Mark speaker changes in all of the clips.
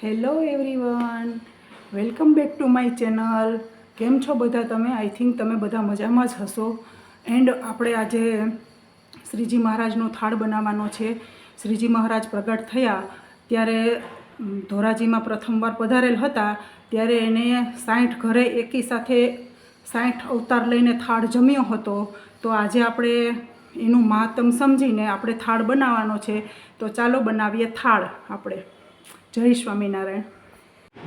Speaker 1: Hello everyone, welcome back to my channel. કેમ છો બધા તમે? આઈ થિંક તમે બધા મજામાં જ હશો. એન્ડ આપણે આજે શ્રીજી મહારાજનો થાળ બનાવવાનો છે. શ્રીજી મહારાજ પ્રગટ થયા ત્યારે ધોરાજીમાં પ્રથમવાર પધારેલ હતા, ત્યારે એને 60 ઘરે એકી સાથે 60 અવતાર લઈને થાળ જમ્યો હતો. તો આજે આપણે એનું મહાત્મ સમજીને આપણે થાળ બનાવવાનો છે. તો ચાલો બનાવીએ થાળ આપણે. જય સ્વામિનારાયણ.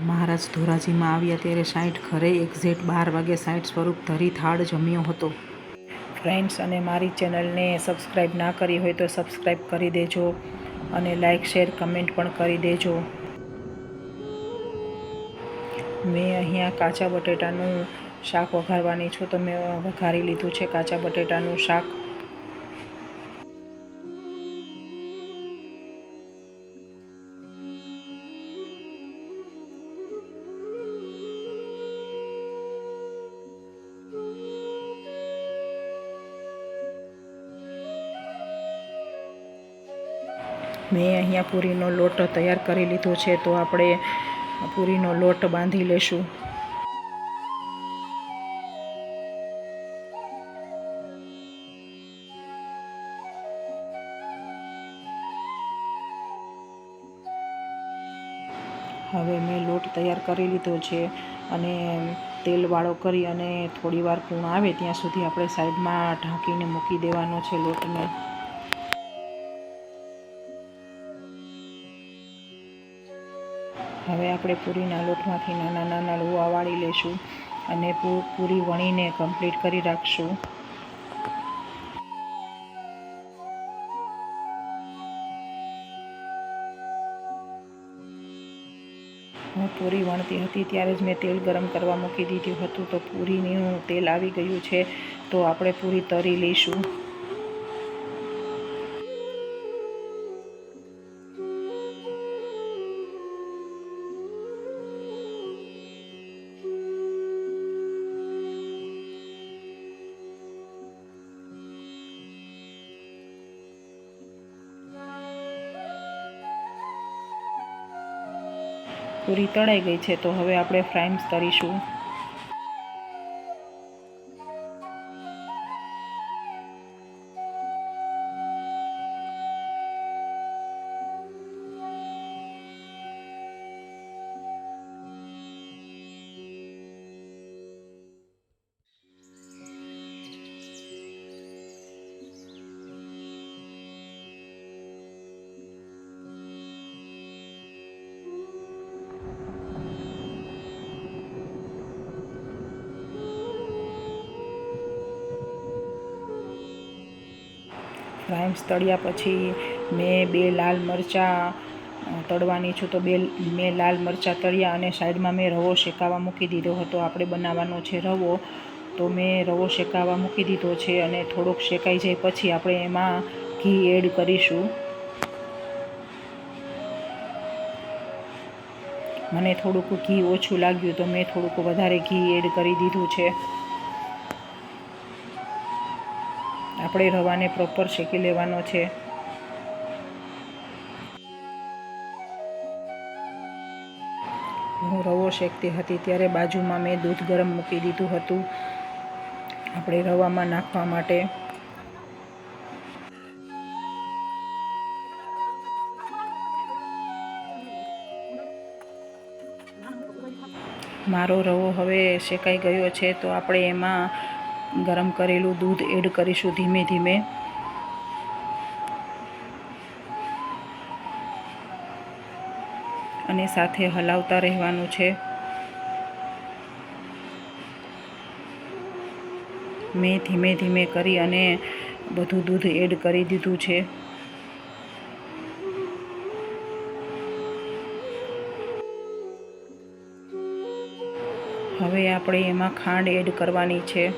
Speaker 1: મહારાજ ધોરાજીમાં આવ્યા ત્યારે 60 ઘરે એક્ઝેક્ટ 12 વાગે 60 સ્વરૂપ ધરી થાળ જમ્યો હતો. ફ્રેન્ડ્સ, અને મારી ચેનલને સબસ્ક્રાઈબ ના કરી હોય તો સબસ્ક્રાઈબ કરી દેજો અને લાઈક શેર કમેન્ટ પણ કરી દેજો. મેં અહીંયા કાચા બટેટાનું શાક વઘારવાની છું, તો મેં વઘારી લીધું છે કાચા બટેટાનું શાક. મેં અહીંયા પૂરીનો લોટ તૈયાર કરી લીધો છે, તો આપણે પૂરીનો લોટ બાંધી લેશું. હવે મેં લોટ તૈયાર કરી લીધો છે અને તેલવાળો કરી અને થોડી વાર પૂર્ણ આવે ત્યાં સુધી આપણે સાઈડમાં ઢાંકીને મૂકી દેવાનો છે લોટને. હવે આપણે પૂરીના લોટમાંથી નાના નાના લુવા વાળી લઈશું અને પૂરી વણીને કમ્પ્લીટ કરી રાખશું. હું પૂરી વણતી હતી ત્યારે જ મેં તેલ ગરમ કરવા મૂકી દીધું હતું, તો પૂરીનું તેલ આવી ગયું છે, તો આપણે પૂરી તળી લઈશું. પૂરી તળાઈ ગઈ છે, તો હવે આપણે ફ્રાઈમ્સ કરીશું. ફ્રાઈમ્સ તળ્યા પછી મેં 2 લાલ મરચાં તળવાની છું, તો મેં લાલ મરચાં તળ્યા અને સાઈડમાં મેં રવો શેકાવા મૂકી દીધો હતો. આપણે બનાવવાનો છે રવો, તો મેં રવો શેકાવા મૂકી દીધો છે અને થોડોક શેકાઈ જાય પછી આપણે એમાં ઘી એડ કરીશું. મને થોડુંક ઘી ઓછું લાગ્યું, તો મેં થોડુંક વધારે ઘી એડ કરી દીધું છે. આપણે રવાને પ્રોપર શેકી લેવાનો છે. હું રવો શેકતી હતી ત્યારે બાજુમાં મેં દૂધ ગરમ મૂકી દીધું હતું આપણે રવામાં નાખવા માટે. મારો રવો હવે શેકાઈ ગયો છે, તો આપણે એમાં ગરમ કરેલું દૂધ એડ કરીશું ધીમે ધીમે. અને સાથે હલાવતા રહેવાનું છે. મેં ધીમે ધીમે કરી અને બધું દૂધ એડ કરી દીધું છે. હવે આપણે એમાં ખાંડ એડ કરવાની છે.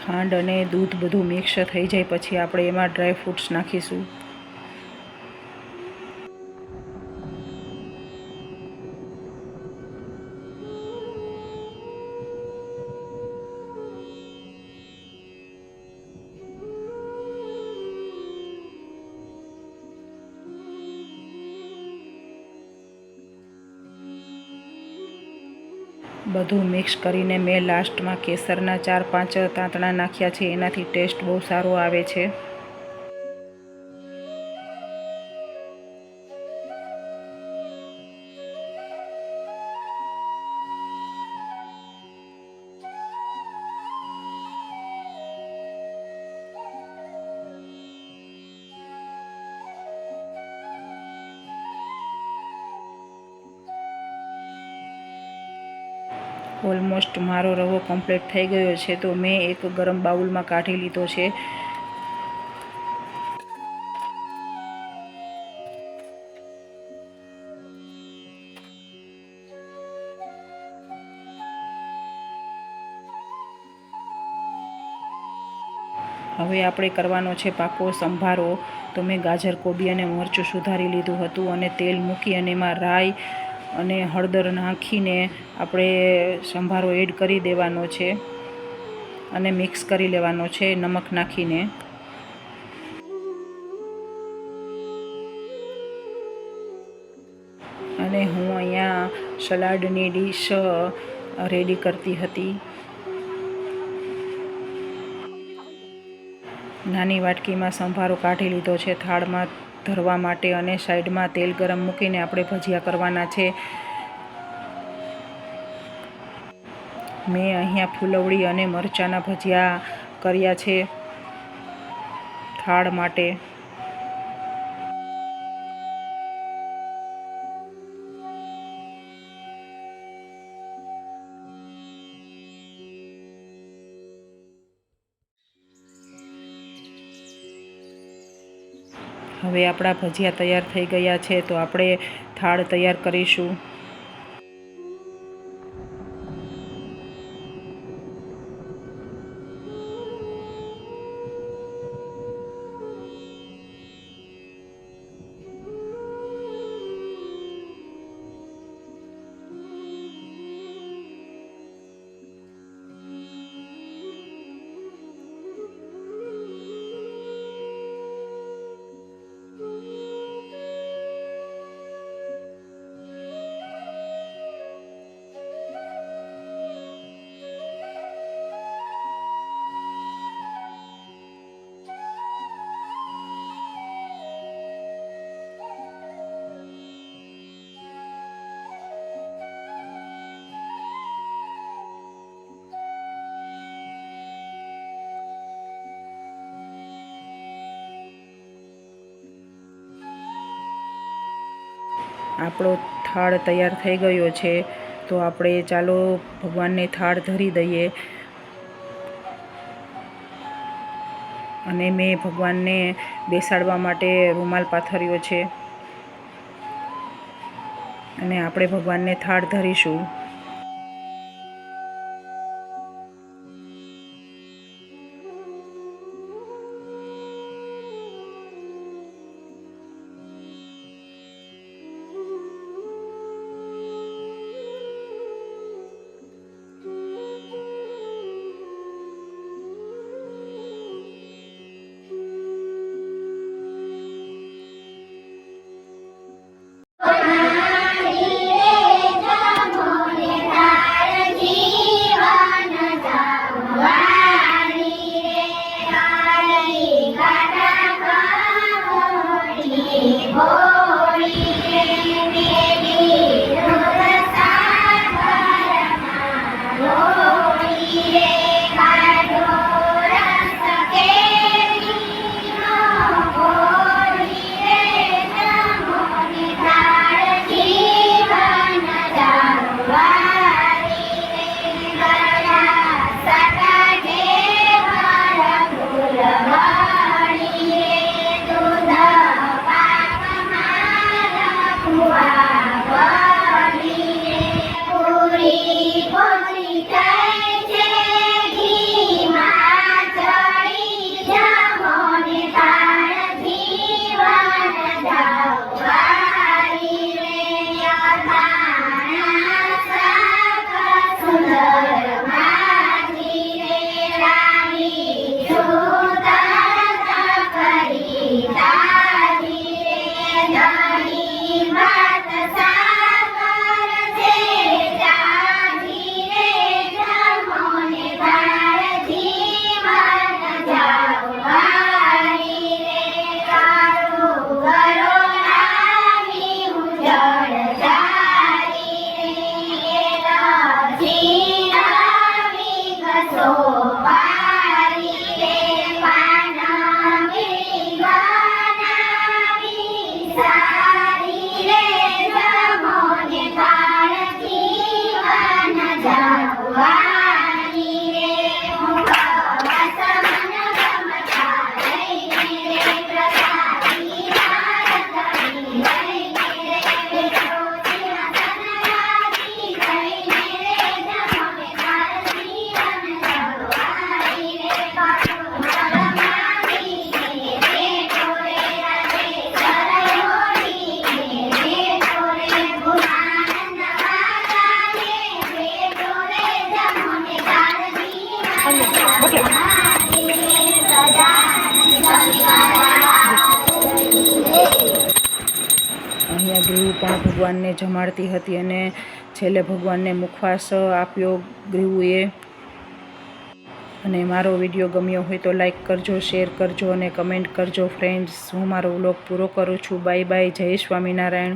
Speaker 1: ખાંડ અને દૂધ બધું મિક્સ થઈ જાય પછી આપણે એમાં ડ્રાય ફ્રૂટ્સ નાખીશું. બધું મિક્સ કરીને મેં લાસ્ટમાં કેસરના 4-5 તાંતણા નાખ્યા છે. એનાથી ટેસ્ટ બહુ સારો આવે છે. ઓલમોસ્ટ મારો રવો કમ્પ્લીટ થઈ ગયો છે તો મેં એક ગરમ બાઉલમાં કાઢી લીધો છે. હવે આપણે કરવાનો છે પાકો સંભારો. તો મેં ગાજર, કોબી અને મરચું સુધારી લીધું હતું અને તેલ મૂકી અને એમાં રાઈ અને હળદર નાખીને આપણે સંભારો એડ કરી દેવાનો છે અને મિક્સ કરી લેવાનો છે નમક નાખીને. અને હું અહીંયા સલાડની ડીશ રેડી કરતી હતી. નાની વાટકીમાં સંભારો કાઢી લીધો છે થાળમાં ધરવા માટે અને સાઈડમાં તેલ ગરમ મૂકીને આપણે ભજીયા કરવાના છે. મેં અહીંયા ફૂલવડી અને મરચાંના ભજીયા કર્યા છે થાળ માટે. હવે આપણા ભજીયા તૈયાર થઈ ગયા છે તો આપણે થાળ તૈયાર કરીશું. આપણો થાળ તૈયાર થઈ ગયો છે તો આપણે ચાલો ભગવાનને થાળ ધરી દઈએ. અને મેં ભગવાનને બેસાડવા માટે રૂમાલ પાથર્યો છે અને આપણે ભગવાનને થાળ ધરીશું. અહીંયા ગ્રીવ પણ ભગવાનને જમાડતી હતી અને છેલ્લે ભગવાનને મુખવાસ આપ્યો ગ્રીવુએ. અને મારો વિડીયો ગમ્યો હોય તો લાઈક કરજો, શેર કરજો અને કમેન્ટ કરજો ફ્રેન્ડ્સ. હું મારો વ્લોગ પૂરો કરું છું. Bye bye. જય સ્વામિનારાયણ.